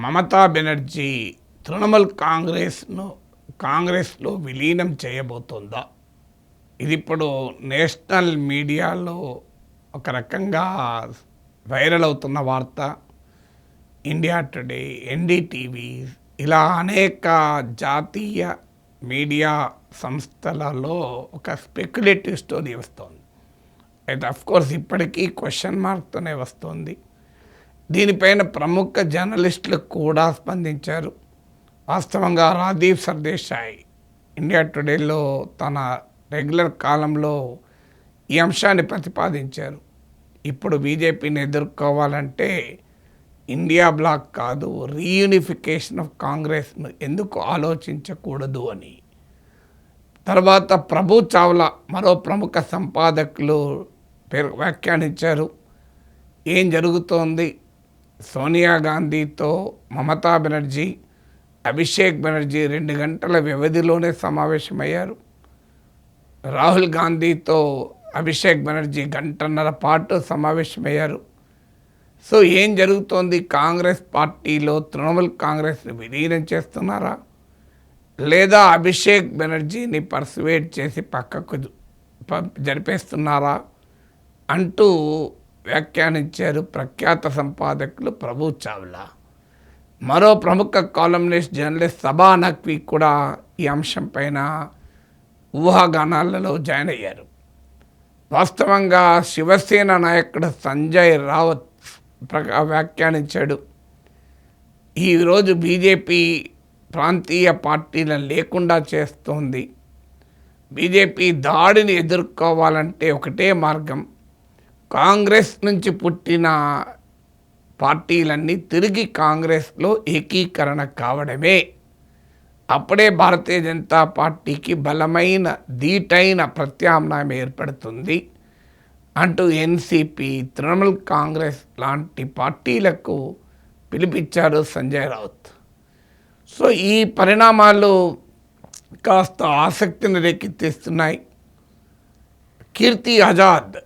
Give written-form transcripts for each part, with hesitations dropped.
మమతా బెనర్జీ తృణమూల్ కాంగ్రెస్లో విలీనం చేయబోతోందా? ఇది ఇప్పుడు నేషనల్ మీడియాలో ఒక రకంగా వైరల్ అవుతున్న వార్త. ఇండియా టుడే, ఎన్డీటీవీ ఇలా అనేక జాతీయ మీడియా సంస్థలలో ఒక స్పెక్యులేటివ్ స్టోరీ వస్తుంది. అయితే అఫ్కోర్స్ ఇప్పటికీ క్వశ్చన్ మార్క్తోనే వస్తుంది. దీనిపైన ప్రముఖ జర్నలిస్టులు కూడా స్పందించారు. వాస్తవంగా రాజీవ్ సర్దేశాయ్ ఇండియా టుడేలో తన రెగ్యులర్ కాలంలో ఈ అంశాన్ని ప్రతిపాదించారు. ఇప్పుడు బీజేపీని ఎదుర్కోవాలంటే ఇండియా బ్లాక్ కాదు, రీయూనిఫికేషన్ ఆఫ్ కాంగ్రెస్ను ఎందుకు ఆలోచించకూడదు అని. తర్వాత ప్రభు చావ్లా మరో ప్రముఖ సంపాదకులు వ్యాఖ్యానించారు. ఏం జరుగుతోంది? సోనియా గాంధీతో మమతా బెనర్జీ, అభిషేక్ బెనర్జీ 2 గంటల వ్యవధిలోనే సమావేశమయ్యారు. రాహుల్ గాంధీతో అభిషేక్ బెనర్జీ 1.5 గంటల పాటు సమావేశమయ్యారు. సో ఏం జరుగుతోంది? కాంగ్రెస్ పార్టీలో తృణమూల్ కాంగ్రెస్ని విలీనం చేస్తున్నారా, లేదా అభిషేక్ బెనర్జీని పర్సువేట్ చేసి పక్కకు జరిపేస్తున్నారా అంటూ వ్యాఖ్యానించారు ప్రఖ్యాత సంపాదకులు ప్రభు చావ్లా. మరో ప్రముఖ కాలమ్నిస్ట్ జర్నలిస్ట్ సబా నఖ్వీ కూడా ఈ అంశం పైన ఊహాగానాలలో జాయిన్ అయ్యారు. వాస్తవంగా శివసేన నాయకుడు సంజయ్ రావత్ వ్యాఖ్యానించాడు, ఈరోజు బీజేపీ ప్రాంతీయ పార్టీలను లేకుండా చేస్తోంది. బీజేపీ దాడిని ఎదుర్కోవాలంటే ఒకటే మార్గం, కాంగ్రెస్ నుంచి పుట్టిన పార్టీలన్నీ తిరిగి కాంగ్రెస్లో ఏకీకరణ కావడమే. అప్పుడే భారతీయ జనతా పార్టీకి బలమైన ధీటైన ప్రత్యామ్నాయం ఏర్పడుతుంది అంటూ ఎన్సీపీ, తృణమూల్ కాంగ్రెస్ లాంటి పార్టీలకు పిలిపించారు సంజయ్ రావత్. సో ఈ పరిణామాలు కాస్త ఆసక్తిని రేకెత్తిస్తున్నాయి. కీర్తి ఆజాద్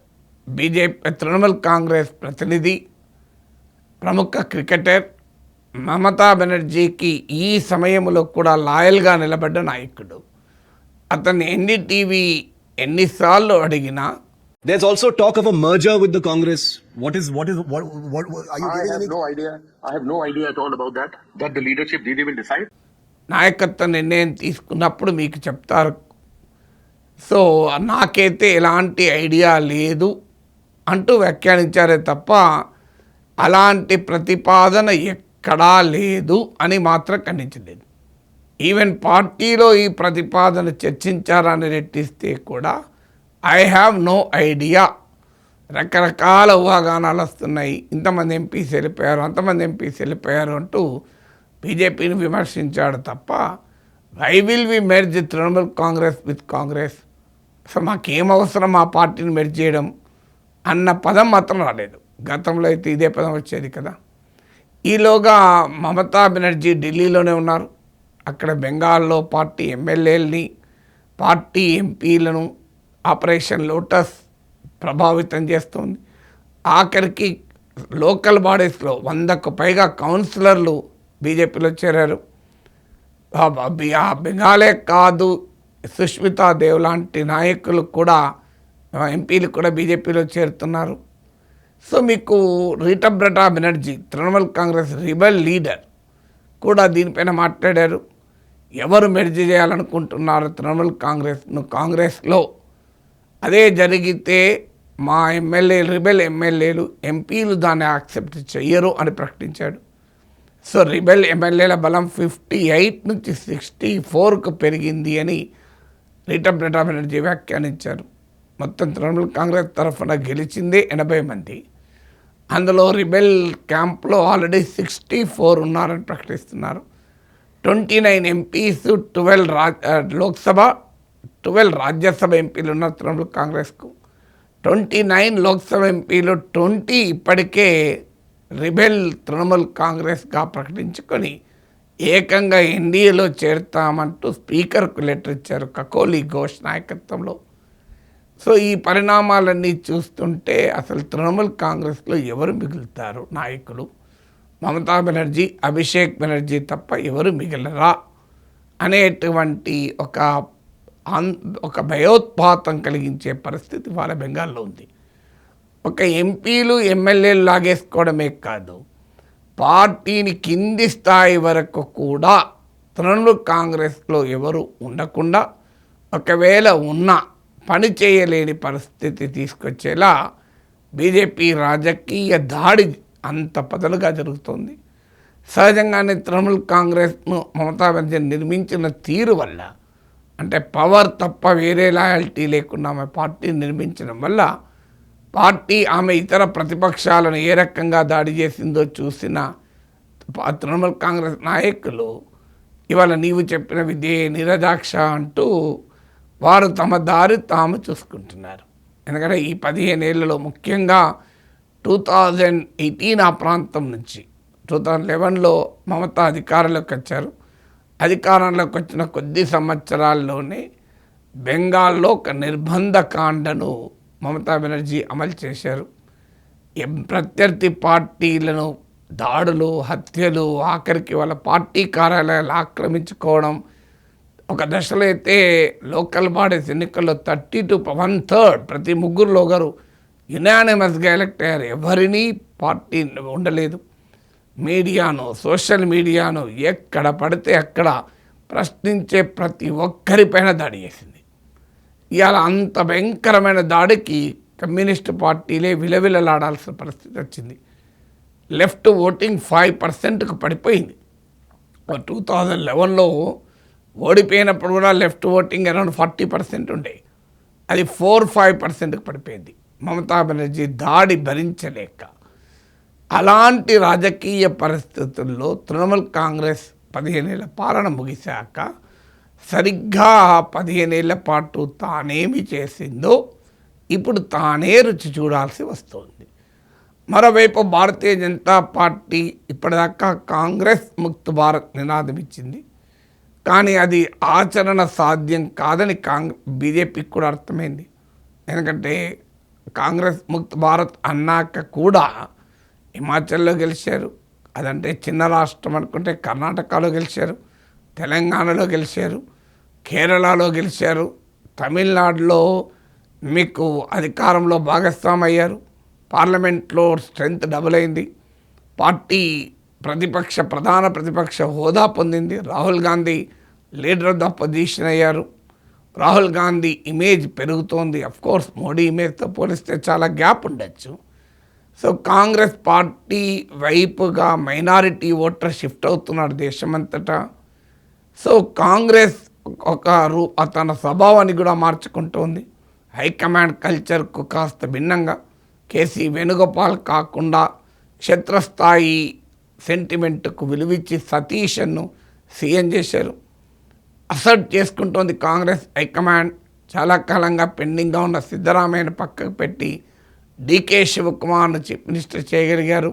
బీజేపీ తృణమూల్ కాంగ్రెస్ ప్రతినిధి, ప్రముఖ క్రికెటర్, మమతా బెనర్జీకి ఈ సమయంలో కూడా లాయల్గా నిలబడ్డ నాయకుడు. అతన్ని ఎన్డీటీవీ ఎన్నిసార్లు అడిగినా There's also talk of a merger with the Congress. What are you I have no idea. I have no idea at all about that. That the leadership didn't even decide. నాయకత్వ నిర్ణయం తీసుకున్నప్పుడు మీకు చెప్తారు. So నాకైతే ఎలాంటి idea లేదు అంటూ వ్యాఖ్యానించారే తప్ప అలాంటి ప్రతిపాదన ఎక్కడా లేదు అని మాత్రం ఖండించలేదు. ఈవెన్ పార్టీలో ఈ ప్రతిపాదన చర్చించారని రెట్టిస్తే కూడా ఐ హ్యావ్ నో ఐడియా. రకరకాల ఊహాగానాలు వస్తున్నాయి. ఇంతమంది ఎంపీస్ వెళ్ళిపోయారు, అంతమంది ఎంపీస్ వెళ్ళిపోయారు అంటూ బీజేపీని విమర్శించాడు తప్ప I will we merge Trinamool Congress with Congress, so మాకేం అవసరం ఆ పార్టీని మెర్జ్ చేయడం అన్న పదం మాత్రం రాలేదు. గతంలో అయితే ఇదే పదం వచ్చేది కదా. ఈలోగా మమతా బెనర్జీ ఢిల్లీలోనే ఉన్నారు. అక్కడ బెంగాల్లో పార్టీ ఎమ్మెల్యేలని, పార్టీ ఎంపీలను ఆపరేషన్ లోటస్ ప్రభావితం చేస్తుంది. ఆఖరికి లోకల్ బాడీస్లో 100కు పైగా కౌన్సిలర్లు బీజేపీలో చేరారు. బెంగాలే కాదు, సుష్మితా దేవ్ లాంటి నాయకులు కూడా, ఎంపీలు కూడా బీజేపీలో చేరుతున్నారు. సో మీకు రీటబ్రటా బెనర్జీ, తృణమూల్ కాంగ్రెస్ రిబెల్ లీడర్ కూడా దీనిపైన మాట్లాడారు. ఎవరు మెర్జ్ చేయాలనుకుంటున్నారు తృణమూల్ కాంగ్రెస్ను కాంగ్రెస్లో? అదే జరిగితే మా రిబెల్ ఎమ్మెల్యేలు, ఎంపీలు దాన్ని యాక్సెప్ట్ చెయ్యరు అని ప్రకటించాడు. సో రిబెల్ ఎమ్మెల్యేల బలం 58 నుంచి 64కు పెరిగింది అని రీటబ్రటా బెనర్జీ వ్యాఖ్యానించారు. మొత్తం తృణమూల్ కాంగ్రెస్ తరఫున గెలిచిందే 80 మంది. అందులో రిబెల్ క్యాంప్లో ఆల్రెడీ 64 ఉన్నారని ప్రకటిస్తున్నారు. 29 ఎంపీస్, 12 లోక్సభ, 12 రాజ్యసభ ఎంపీలు ఉన్నారు తృణమూల్ కాంగ్రెస్కు. 29 లోక్సభ ఎంపీలు 20 ఇప్పటికే రిబెల్ తృణమూల్ కాంగ్రెస్గా ప్రకటించుకొని ఏకంగా ఎన్డీఏలో చేరుతామంటూ స్పీకర్కు లెటర్ ఇచ్చారు కకోలి ఘోష్ నాయకత్వంలో. సో ఈ పరిణామాలన్నీ చూస్తుంటే అసలు తృణమూల్ కాంగ్రెస్లో ఎవరు మిగులుతారు నాయకులు? మమతా బెనర్జీ, అభిషేక్ బెనర్జీ తప్ప ఎవరు మిగిలరా అనేటువంటి ఒక భయోత్పాతం కలిగించే పరిస్థితి వాళ్ళ బెంగాల్లో ఉంది. ఒక ఎంపీలు ఎమ్మెల్యేలు లాగేసుకోవడమే కాదు, పార్టీని కింది స్థాయి వరకు కూడా తృణమూల్ కాంగ్రెస్లో ఎవరు ఉండకుండా, ఒకవేళ ఉన్న పని చేయలేని పరిస్థితి తీసుకొచ్చేలా బీజేపీ రాజకీయ దాడి అంత పదలుగా జరుగుతుంది. సహజంగానే తృణమూల్ కాంగ్రెస్ను మమతా బెనర్జీ నిర్మించిన తీరు వల్ల, అంటే పవర్ తప్ప వేరే లాయల్టీ లేకుండా ఆమె పార్టీని నిర్మించడం వల్ల పార్టీ ఆమె ఇతర ప్రతిపక్షాలను ఏ రకంగా దాడి చేసిందో చూసిన తృణమూల్ కాంగ్రెస్ నాయకులు ఇవాళ నీవు చెప్పిన విద్యే నిరదాక్ష అంటూ వారు తమ దారి తాము చూసుకుంటున్నారు. ఎందుకంటే ఈ 15 ఏళ్లలో ముఖ్యంగా 2018 ఆ ప్రాంతం నుంచి 2011లో మమతా అధికారంలోకి వచ్చారు. అధికారంలోకి వచ్చిన కొద్ది సంవత్సరాల్లోనే బెంగాల్లో ఒక నిర్బంధ కాండను మమతా బెనర్జీ అమలు చేశారు. ప్రత్యర్థి పార్టీలను దాడులు, హత్యలు, ఆఖరికి వాళ్ళ పార్టీ కార్యాలయాలు ఆక్రమించుకోవడం, ఒక దశలో అయితే లోకల్ బాడీస్ ఎన్నికల్లో 30 to 1/3 ప్రతి ముగ్గురులో ఒకరు యునానిమస్గా ఎలక్ట్ అయ్యారు. ఎవరినీ పార్టీ ఉండలేదు. మీడియాను, సోషల్ మీడియాను ఎక్కడ పడితే అక్కడ ప్రశ్నించే ప్రతి ఒక్కరిపైన దాడి చేసింది. ఇవాళ అంత భయంకరమైన దాడికి కమ్యూనిస్టు పార్టీలే విలవిలలాడాల్సిన పరిస్థితి వచ్చింది. లెఫ్ట్ ఓటింగ్ 5%కు పడిపోయింది. 2011లో ఓడిపోయినప్పుడు కూడా లెఫ్ట్ ఓటింగ్ అరౌండ్ 40% ఉండే, అది 4-5%కు పడిపోయింది మమతా బెనర్జీ దాడి భరించలేక. అలాంటి రాజకీయ పరిస్థితుల్లో తృణమూల్ కాంగ్రెస్ 15 ఏళ్ల పాలన ముగిశాక సరిగ్గా 15 ఏళ్ల పాటు తానేమి చేసిందో ఇప్పుడు తానే రుచి చూడాల్సి వస్తుంది. మరోవైపు భారతీయ జనతా పార్టీ ఇప్పటిదాకా కాంగ్రెస్ ముక్త్ భారత్ నినాదం ఇచ్చింది, కానీ అది ఆచరణ సాధ్యం కాదని బీజేపీకి కూడా అర్థమైంది. ఎందుకంటే కాంగ్రెస్ ముక్త్ భారత్ అన్నాక కూడా హిమాచల్లో గెలిచారు, అదంటే చిన్న రాష్ట్రం అనుకుంటే కర్ణాటకలో గెలిచారు, తెలంగాణలో గెలిచారు, కేరళలో గెలిచారు, తమిళనాడులో మీకు అధికారంలో భాగస్వామి అయ్యారు, పార్లమెంట్లో స్ట్రెంత్ డబుల్ అయింది, పార్టీ ప్రధాన ప్రతిపక్ష హోదా పొందింది, Rahul Gandhi leader of the opposition అయ్యారు, రాహుల్ గాంధీ ఇమేజ్ పెరుగుతోంది. అఫ్కోర్స్ మోడీ ఇమేజ్తో పోలిస్తే చాలా గ్యాప్ ఉండొచ్చు. సో కాంగ్రెస్ పార్టీ వైపుగా మైనారిటీ ఓటర్ షిఫ్ట్ అవుతున్నాడు దేశమంతటా. సో కాంగ్రెస్ తన స్వభావాన్ని కూడా మార్చుకుంటోంది. హైకమాండ్ కల్చర్కు కాస్త భిన్నంగా కేసీ వేణుగోపాల్ కాకుండా క్షేత్రస్థాయి సెంటిమెంట్కు విలువిచ్చి సతీష్ను సీఎం చేశారు. అసర్ట్ చేసుకుంటోంది కాంగ్రెస్ హైకమాండ్. చాలా కాలంగా పెండింగ్గా ఉన్న సిద్ధరామయ్యను పక్కకు పెట్టి డీకే శివకుమార్ను చీఫ్ మినిస్టర్ చేయగలిగారు.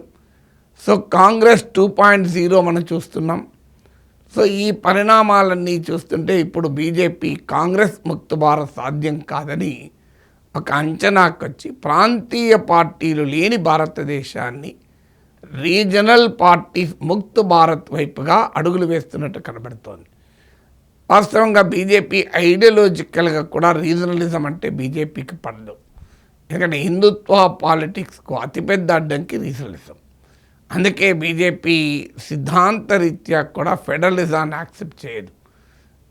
సో కాంగ్రెస్ 2.0 మనం చూస్తున్నాం. సో ఈ పరిణామాలన్నీ చూస్తుంటే ఇప్పుడు బీజేపీ కాంగ్రెస్ ముక్త్ భారత్ సాధ్యం కాదని ఒక అంచనాకు వచ్చి ప్రాంతీయ పార్టీలు లేని భారతదేశాన్ని రీజనల్ పార్టీస్ ముక్త్ భారత్ వైపుగా అడుగులు వేస్తున్నట్టు కనబడుతోంది. వాస్తవంగా బీజేపీ ఐడియాలజికల్గా కూడా రీజనలిజం అంటే బీజేపీకి పడదు. ఎందుకంటే హిందుత్వ పాలిటిక్స్కు అతిపెద్ద అడ్డంకి రీజనలిజం. అందుకే బీజేపీ సిద్ధాంత రీత్యా కూడా ఫెడరలిజాన్ని యాక్సెప్ట్ చేయదు.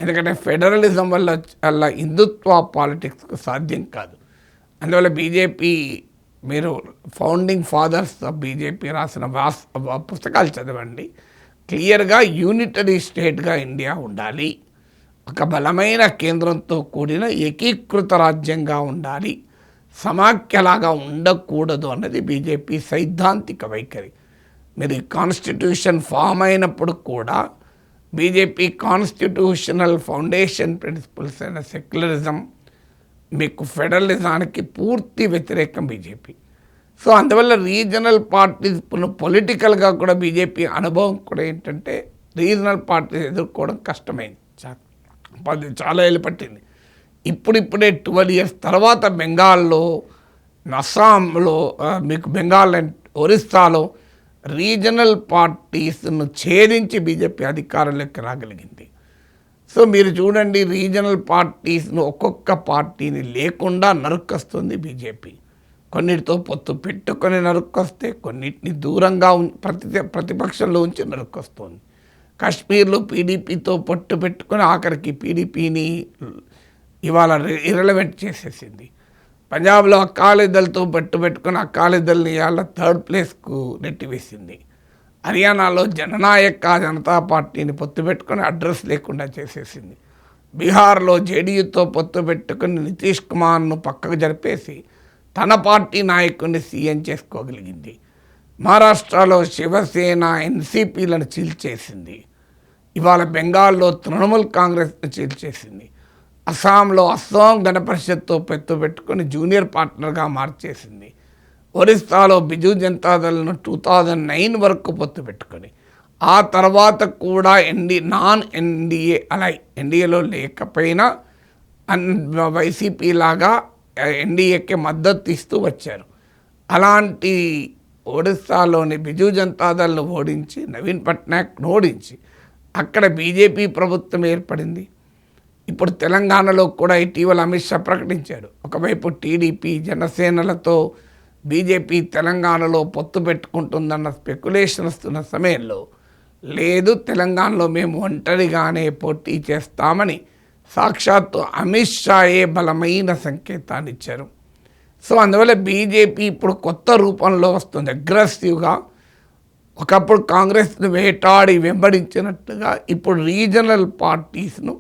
ఎందుకంటే ఫెడరలిజం వల్ల హిందుత్వ పాలిటిక్స్కు సాధ్యం కాదు. అందువల్ల బీజేపీ, మీరు ఫౌండింగ్ ఫాదర్స్ ఆఫ్ బీజేపీ రాసిన పుస్తకాలు చదవండి. క్లియర్గా యూనిటరీ స్టేట్గా ఇండియా ఉండాలి, ఒక బలమైన కేంద్రంతో కూడిన ఏకీకృత రాజ్యంగా ఉండాలి, సమాఖ్యలాగా ఉండకూడదు అన్నది బీజేపీ సైద్ధాంతిక వైఖరి. మీరు కాన్స్టిట్యూషన్ ఫామ్ అయినప్పుడు కూడా బీజేపీ కాన్స్టిట్యూషనల్ ఫౌండేషన్ ప్రిన్సిపల్స్ అయిన సెక్యులరిజం, మీకు ఫెడరలిజానికి పూర్తి వ్యతిరేకం బీజేపీ. సో అందువల్ల రీజనల్ పార్టీస్ పొలిటికల్గా కూడా బీజేపీ అనుభవం కూడా ఏంటంటే రీజనల్ పార్టీస్ ఎదుర్కోవడం కష్టమైంది. చాలా ఏళ్ళు పట్టింది. ఇప్పుడిప్పుడే 12 years తర్వాత బెంగాల్లో, అస్సాంలో, మీకు బెంగాల్ అండ్ ఒరిస్సాలో రీజనల్ పార్టీస్ను ఛేదించి బీజేపీ అధికారంలోకి రాగలిగింది. సో మీరు చూడండి, రీజనల్ పార్టీస్ను ఒక్కొక్క పార్టీని లేకుండా నరుక్కొస్తుంది బీజేపీ. కొన్నిటితో పొత్తు పెట్టుకొని నరుక్కొస్తే, కొన్నిటిని దూరంగా ప్రతిపక్షంలో ఉంచి నరుక్కొస్తుంది. కాశ్మీర్లో పీడీపీతో పొట్టు పెట్టుకొని ఆఖరికి పీడీపీని ఇవాళ ఇర్రెలవెంట్ చేసేసింది. పంజాబ్లో అకాలీదళ్తో పెట్టుకొని అకాలీదళ్ని ఇవాళ 3rd ప్లేస్కు నెట్టివేసింది. హర్యానాలో జననాయక జనతా పార్టీని పొత్తు పెట్టుకొని అడ్రస్ లేకుండా చేసేసింది. బీహార్లో జేడీయూతో పొత్తు పెట్టుకొని నితీష్ కుమార్ను పక్కకు జరిపేసి తన పార్టీ నాయకుడిని సీఎం చేసుకోగలిగింది. మహారాష్ట్రలో శివసేన ఎన్సీపీలను చీల్చేసింది. ఇవాళ బెంగాల్లో తృణమూల్ కాంగ్రెస్ను చీల్చేసింది. అస్సాంలో అస్సాం గణ పరిషత్తో పొత్తు పెట్టుకొని జూనియర్ పార్ట్నర్గా మార్చేసింది. ఒరిస్సాలో బిజు జనతాదళ్ను 2009 వరకు పొత్తు పెట్టుకొని ఆ తర్వాత కూడా నాన్ ఎన్డీఏ ఎన్డీఏలో లేకపోయినా వైసీపీ లాగా ఎన్డీఏకి మద్దతు ఇస్తూ వచ్చారు. అలాంటి ఒడిస్సాలోని బిజు జనతాదళ్ను ఓడించి నవీన్ పట్నాయక్ను ఓడించి అక్కడ బీజేపీ ప్రభుత్వం ఏర్పడింది. ఇప్పుడు తెలంగాణలో కూడా ఇటీవల అమిత్ షా ప్రకటించాడు. ఒకవైపు టీడీపీ జనసేనలతో బీజేపీ తెలంగాణలో పొత్తు పెట్టుకుంటుందన్న స్పెక్యులేషన్ వస్తున్న సమయంలో లేదు, తెలంగాణలో మేము ఒంటరిగానే పోటీ చేస్తామని సాక్షాత్తు అమిత్ షాయే బలమైన సంకేతాన్ని ఇచ్చారు. సో అందువల్ల బీజేపీ ఇప్పుడు కొత్త రూపంలో వస్తుంది. అగ్రెసివ్గా ఒకప్పుడు కాంగ్రెస్ను వేటాడి వెంబడించినట్టుగా ఇప్పుడు రీజనల్ పార్టీస్ను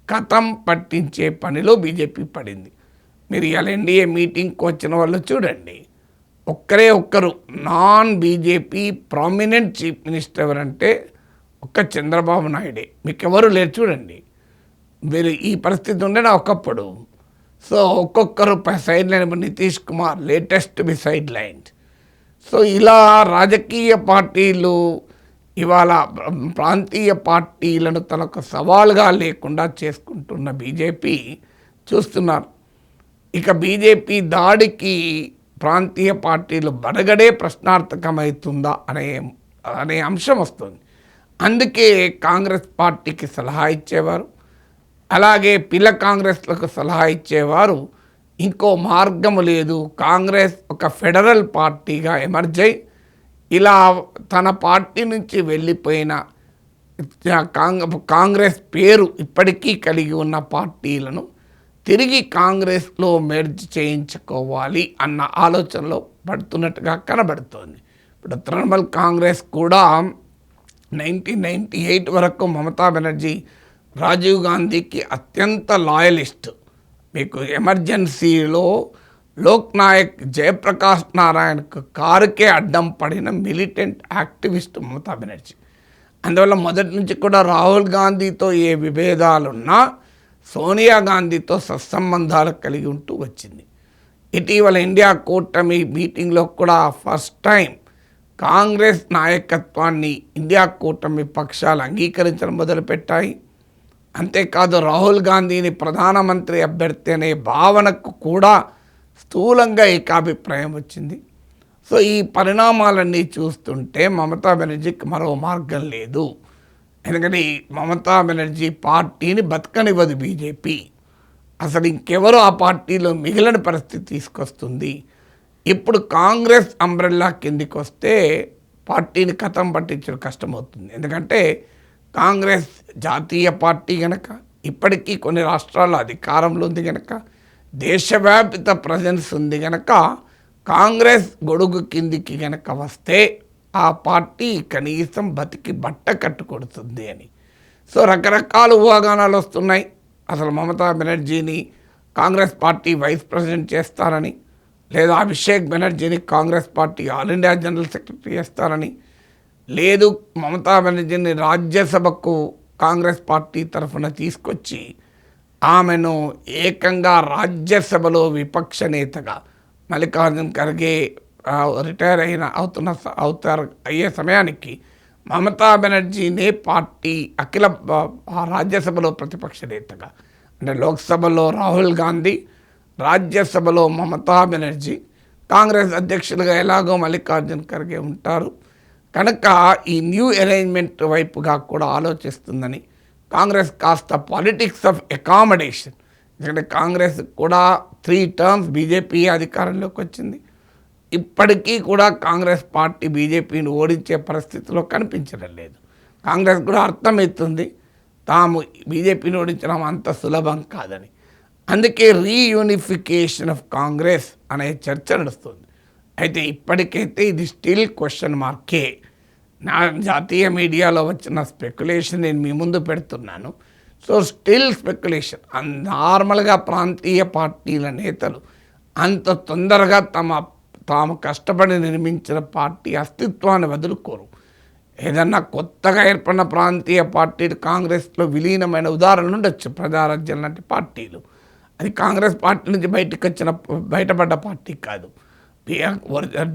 కథం పట్టించే పనిలో బీజేపీ పడింది. మీరు ఇవాళ ఎన్డీఏ మీటింగ్కి వచ్చిన వాళ్ళు చూడండి, ఒక్కరు non BJP prominent chief minister ఎవరంటే ఒక్క చంద్రబాబు నాయుడే, మీకు ఎవరు లేరు. చూడండి, మీరు ఈ పరిస్థితి ఉండేనా ఒకప్పుడు. సో ఒక్కొక్కరు side line, Nitish Kumar latest side line. So ఇలా రాజకీయ పార్టీలు ఇవాళ ప్రాంతీయ పార్టీలను తనకు సవాలుగా లేకుండా చేసుకుంటున్న బీజేపీ చూస్తున్నారు. ఇక బీజేపీ దాడికి ప్రాంతీయ పార్టీలు బడగడే ప్రశ్నార్థకమవుతుందా అనే అంశం వస్తుంది. అందుకే కాంగ్రెస్ పార్టీకి సలహా ఇచ్చేవారు, అలాగే పిల్ల కాంగ్రెస్లకు సలహా ఇచ్చేవారు ఇంకో మార్గము లేదు, కాంగ్రెస్ ఒక ఫెడరల్ పార్టీగా ఎమర్జ్ అయి ఇలా తన పార్టీ నుంచి వెళ్ళిపోయిన కాంగ్రెస్ పేరు ఇప్పటికీ కలిగి ఉన్న పార్టీలను తిరిగి కాంగ్రెస్లో మెర్జ్ చేయించుకోవాలి అన్న ఆలోచనలో పడుతున్నట్టుగా కనబడుతోంది. ఇప్పుడు తృణమూల్ కాంగ్రెస్ కూడా 1998 వరకు మమతా బెనర్జీ రాజీవ్ గాంధీకి అత్యంత లాయలిస్ట్. మీకు ఎమర్జెన్సీలో లోక్నాయక్ జయప్రకాష్ నారాయణకు కారుకే అడ్డం పడిన మిలిటెంట్ యాక్టివిస్ట్ మమతా బెనర్జీ. అందువల్ల మొదటి నుంచి కూడా రాహుల్ గాంధీతో ఏ విభేదాలున్నా సోనియా గాంధీతో సత్సంబంధాలు కలిగి ఉంటూ వచ్చింది. ఇటీవల ఇండియా కూటమి మీటింగ్లో కూడా ఫస్ట్ టైం కాంగ్రెస్ నాయకత్వాన్ని ఇండియా కూటమి పక్షాలు అంగీకరించడం మొదలుపెట్టాయి. అంతేకాదు రాహుల్ గాంధీని ప్రధానమంత్రి అభ్యర్థి అనే భావనకు కూడా స్థూలంగా ఏకాభిప్రాయం వచ్చింది. సో ఈ పరిణామాలన్నీ చూస్తుంటే మమతా బెనర్జీకి మరో మార్గం లేదు. ఎందుకంటే మమతా బెనర్జీ పార్టీని బతకనివ్వదు బీజేపీ. అసలు ఇంకెవరో ఆ పార్టీలో మిగిలిన పరిస్థితి తీసుకొస్తుంది. ఇప్పుడు కాంగ్రెస్ అంబ్రెల్లా కిందికి వస్తే పార్టీని కథం పట్టించడం కష్టమవుతుంది. ఎందుకంటే కాంగ్రెస్ జాతీయ పార్టీ గనక, ఇప్పటికీ కొన్ని రాష్ట్రాల్లో అధికారంలో ఉంది గనక, దేశవ్యాప్త ప్రజెన్స్ ఉంది గనక, కాంగ్రెస్ గొడుగు కిందికి గనక వస్తే ఆ పార్టీ కనీసం బతికి బట్ట కట్టుకొడుతుంది అని. సో రకరకాల ఊహాగానాలు వస్తున్నాయి. అసలు మమతా బెనర్జీని కాంగ్రెస్ పార్టీ వైస్ ప్రెసిడెంట్ చేస్తారని, లేదా అభిషేక్ బెనర్జీని Congress party all India general secretary చేస్తారని, లేదు మమతా బెనర్జీని రాజ్యసభకు కాంగ్రెస్ పార్టీ తరఫున తీసుకొచ్చి ఆమెను ఏకంగా రాజ్యసభలో విపక్ష నేతగా మల్లికార్జున్ ఖర్గే రిటైర్ అయ్యే సమయానికి మమతా బెనర్జీనే పార్టీ అఖిల రాజ్యసభలో ప్రతిపక్ష నేతగా, అంటే లోక్సభలో రాహుల్ గాంధీ, రాజ్యసభలో మమతా బెనర్జీ, కాంగ్రెస్ అధ్యక్షులుగా ఎలాగో మల్లికార్జున్ ఖర్గే ఉంటారు. కనుక ఈ న్యూ అరేంజ్మెంట్ వైపుగా కూడా ఆలోచిస్తుందని కాంగ్రెస్ కాస్త పాలిటిక్స్ ఆఫ్ అకామిడేషన్, ఎందుకంటే కాంగ్రెస్ కూడా 3 టర్మ్స్ బీజేపీ అధికారంలోకి వచ్చింది. ఇప్పటికీ కూడా కాంగ్రెస్ పార్టీ బీజేపీని ఓడించే పరిస్థితిలో కనిపించడం లేదు. కాంగ్రెస్ కూడా అర్థమవుతుంది తాము బీజేపీని ఓడించడం అంత సులభం కాదని. అందుకే రీయూనిఫికేషన్ ఆఫ్ కాంగ్రెస్ అనే చర్చ నడుస్తుంది. అయితే ఇప్పటికైతే ఇది స్టిల్ క్వశ్చన్ మార్కే. నా జాతీయ మీడియాలో వచ్చిన స్పెక్యులేషన్ నేను మీ ముందు పెడుతున్నాను. So still speculation. నార్మల్గా ప్రాంతీయ పార్టీల నేతలు అంత తొందరగా తాము కష్టపడి నిర్మించిన పార్టీ అస్తిత్వాన్ని వదులుకోరు. ఏదన్నా కొత్తగా ఏర్పడిన ప్రాంతీయ పార్టీలు కాంగ్రెస్లో విలీనమైన ఉదాహరణలు ఉండొచ్చు. ప్రజారాజ్యం లాంటి పార్టీలు, అది కాంగ్రెస్ పార్టీ నుంచి బయటపడ్డ పార్టీ కాదు.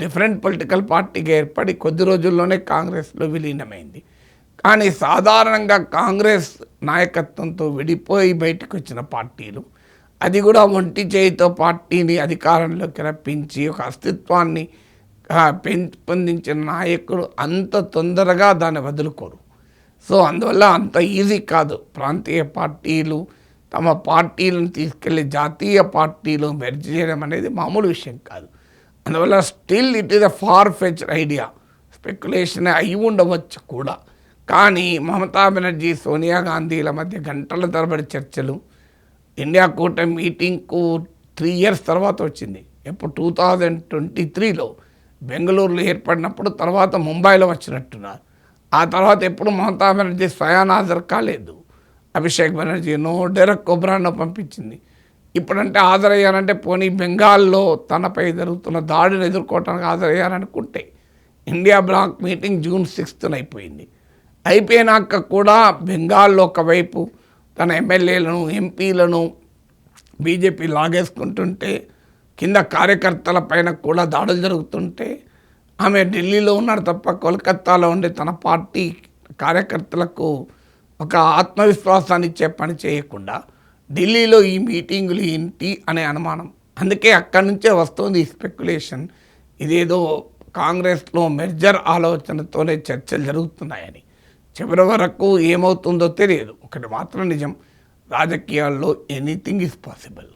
డిఫరెంట్ పొలిటికల్ పార్టీగా ఏర్పడి కొద్ది రోజుల్లోనే కాంగ్రెస్లో విలీనమైంది. కానీ సాధారణంగా కాంగ్రెస్ నాయకత్వంతో విడిపోయి బయటకు వచ్చిన పార్టీలు, అది కూడా ఒంటి చేయితో పార్టీని అధికారంలోకి రప్పించి ఒక అస్తిత్వాన్ని పెంపొందించిన నాయకుడు అంత తొందరగా దాన్ని వదులుకోరు. సో అందువల్ల అంత ఈజీ కాదు ప్రాంతీయ పార్టీలు తమ పార్టీలను తీసుకెళ్ళి జాతీయ పార్టీలు మెర్జ్ చేయడం అనేది మామూలు విషయం కాదు. అందువల్ల still it is a far fetched idea. Speculation అయి ఉండవచ్చు కూడా. కానీ మమతా బెనర్జీ, సోనియా గాంధీల మధ్య గంటల తరబడి చర్చలు, ఇండియా కూటమి మీటింగ్కు 3 years తర్వాత వచ్చింది. ఎప్పుడు 2023లో బెంగళూరులో ఏర్పడినప్పుడు, తర్వాత ముంబైలో వచ్చినట్టున్నారు. ఆ తర్వాత ఎప్పుడు మమతా బెనర్జీ స్వయాన హాజరు కాలేదు. అభిషేక్ బెనర్జీనో డెరెక్ ఒబ్రానో పంపించింది. ఇప్పుడంటే హాజరయ్యారంటే పోనీ బెంగాల్లో తనపై జరుగుతున్న దాడిని ఎదుర్కోవటానికి హాజరయ్యారనుకుంటే, India bloc meeting June 6th అయిపోయింది. అయిపోయినాక కూడా బెంగాల్లో ఒకవైపు తన ఎమ్మెల్యేలను, ఎంపీలను బీజేపీ లాగేసుకుంటుంటే, కింద కార్యకర్తల పైన కూడా దాడులు జరుగుతుంటే, ఆమె ఢిల్లీలో ఉన్నారు తప్ప కోల్కత్తాలో ఉండి తన పార్టీ కార్యకర్తలకు ఒక ఆత్మవిశ్వాసాన్ని ఇచ్చే పని చేయకుండా ఢిల్లీలో ఈ మీటింగులు ఏంటి అనే అనుమానం. అందుకే అక్కడి నుంచే వస్తుంది ఈ స్పెక్యులేషన్. ఇదేదో కాంగ్రెస్లో మెర్జర్ ఆలోచనతోనే చర్చలు జరుగుతున్నాయని. చివరి వరకు ఏమవుతుందో తెలియదు. ఒకటి మాత్రం నిజం, రాజకీయాల్లో ఎనీథింగ్ ఈజ్ పాసిబుల్.